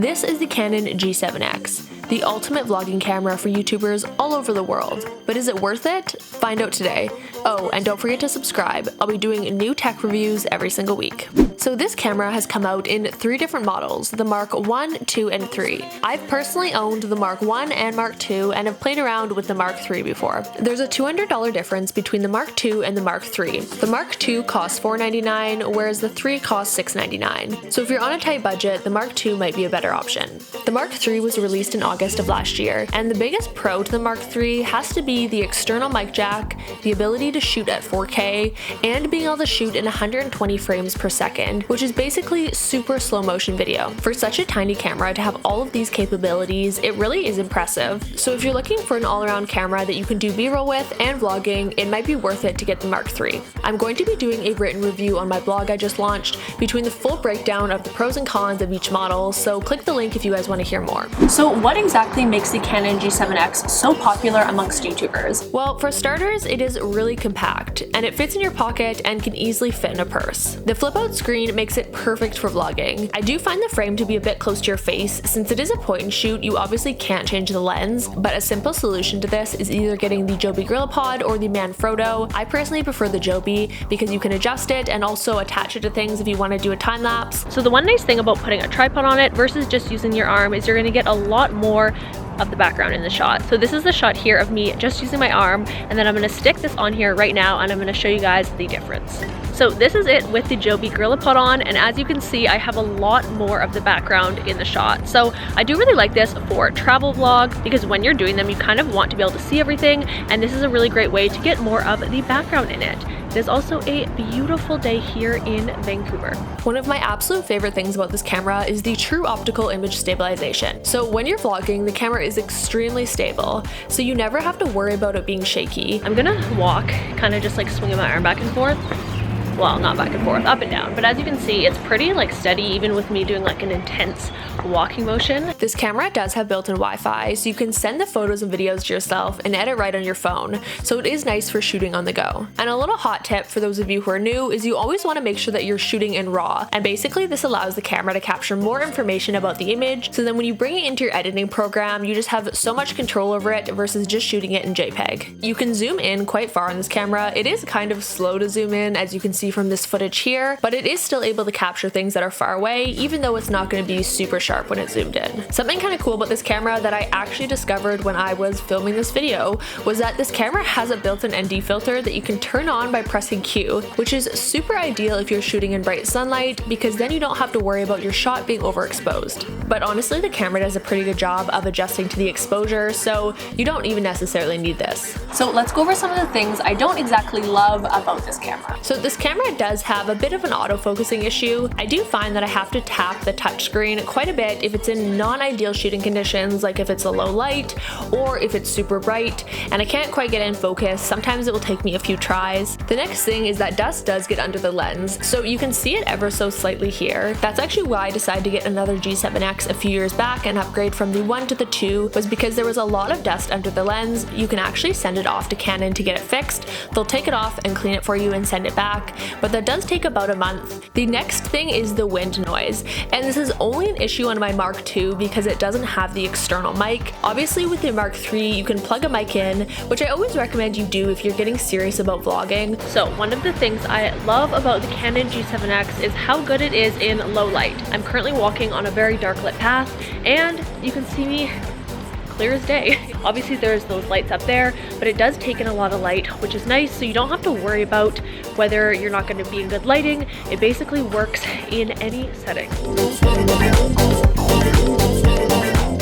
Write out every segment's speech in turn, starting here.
This is the Canon G7X, the ultimate vlogging camera for YouTubers all over the world. But is it worth it? Find out today. Oh, and don't forget to subscribe. I'll be doing new tech reviews every single week. So this camera has come out in 3 different models, the Mark 1, 2, and 3. I've personally owned the Mark 1 and Mark 2 and have played around with the Mark 3 before. There's a $200 difference between the Mark 2 and the Mark 3. The Mark 2 costs $499, whereas the 3 costs $699. So if you're on a tight budget, the Mark 2 might be a better option. The Mark 3 was released in August of last year, and the biggest pro to the Mark 3 has to be the external mic jack, the ability to shoot at 4K, and being able to shoot in 120 frames per second, which is basically super slow motion video. For such a tiny camera to have all of these capabilities, it really is impressive. So if you're looking for an all-around camera that you can do B-roll with and vlogging, it might be worth it to get the Mark 3. I'm going to be doing a written review on my blog I just launched between the full breakdown of the pros and cons of each model, so click the link if you guys want to hear more. So what exactly makes the Canon G7X so popular amongst YouTubers? Well, for starters, it is really compact, and it fits in your pocket and can easily fit in a purse. The flip-out screen makes it perfect for vlogging. I do find the frame to be a bit close to your face. Since it is a point and shoot, you obviously can't change the lens, but a simple solution to this is either getting the Joby GorillaPod or the Manfrotto. I personally prefer the Joby because you can adjust it and also attach it to things if you want to do a time lapse. So the one nice thing about putting a tripod on it versus just using your arm is you're going to get a lot more of the background in the shot. So this is the shot here of me just using my arm, and then I'm going to stick this on here right now and I'm going to show you guys the difference. So this is it with the Joby GorillaPod on, and as you can see, I have a lot more of the background in the shot. So I do really like this for travel vlog because when you're doing them, you kind of want to be able to see everything, and this is a really great way to get more of the background in it. It is also a beautiful day here in Vancouver. One of my absolute favorite things about this camera is the true optical image stabilization. So when you're vlogging, the camera is extremely stable, so you never have to worry about it being shaky. I'm gonna walk, kind of just like swinging my arm back and forth. Well, not back and forth, up and down, but as you can see, it's pretty like steady even with me doing like an intense walking motion. This camera does have built-in Wi-Fi, so you can send the photos and videos to yourself and edit right on your phone, so it is nice for shooting on the go. And a little hot tip for those of you who are new is you always want to make sure that you're shooting in RAW, and basically this allows the camera to capture more information about the image, so then when you bring it into your editing program, you just have so much control over it versus just shooting it in JPEG. You can zoom in quite far on this camera. It is kind of slow to zoom in, as you can see from this footage here, but it is still able to capture things that are far away, even though it's not going to be super sharp when it's zoomed in. Something kind of cool about this camera that I actually discovered when I was filming this video was that this camera has a built-in ND filter that you can turn on by pressing Q, which is super ideal if you're shooting in bright sunlight because then you don't have to worry about your shot being overexposed. But honestly, the camera does a pretty good job of adjusting to the exposure, so you don't even necessarily need this. So let's go over some of the things I don't exactly love about this camera. So this camera does have a bit of an autofocusing issue. I do find that I have to tap the touchscreen quite a bit if it's in non-ideal shooting conditions, like if it's a low light or if it's super bright and I can't quite get in focus. Sometimes it will take me a few tries. The next thing is that dust does get under the lens, so you can see it ever so slightly here. That's actually why I decided to get another G7X a few years back and upgrade from the 1 to the 2, was because there was a lot of dust under the lens. You can actually send it off to Canon to get it fixed. They'll take it off and clean it for you and send it back, but that does take about a month. The next thing is the wind noise, and this is only an issue on my Mark II because it doesn't have the external mic. Obviously with the Mark III you can plug a mic in, which I always recommend you do if you're getting serious about vlogging. So one of the things I love about the Canon G7X is how good it is in low light. I'm currently walking on a very dark lit path and you can see me clear as day. Obviously there's those lights up there, but it does take in a lot of light, which is nice, so you don't have to worry about whether you're not going to be in good lighting. It basically works in any setting.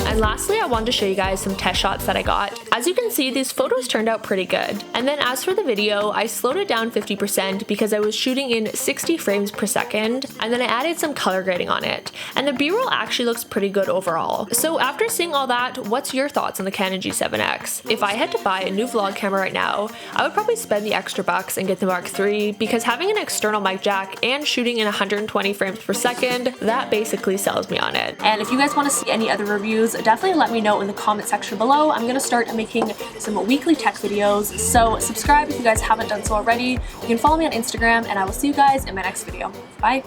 And lastly, I wanted to show you guys some test shots that I got. As you can see, these photos turned out pretty good. And then as for the video, I slowed it down 50% because I was shooting in 60 frames per second, and then I added some color grading on it. And the B-roll actually looks pretty good overall. So after seeing all that, what's your thoughts on the Canon G7X? If I had to buy a new vlog camera right now, I would probably spend the extra bucks and get the Mark III because having an external mic jack and shooting in 120 frames per second, that basically sells me on it. And if you guys want to see any other reviews, definitely let me know in the comment section below. I'm gonna start making some weekly tech videos, so subscribe if you guys haven't done so already. You can follow me on Instagram, and I will see you guys in my next video. Bye.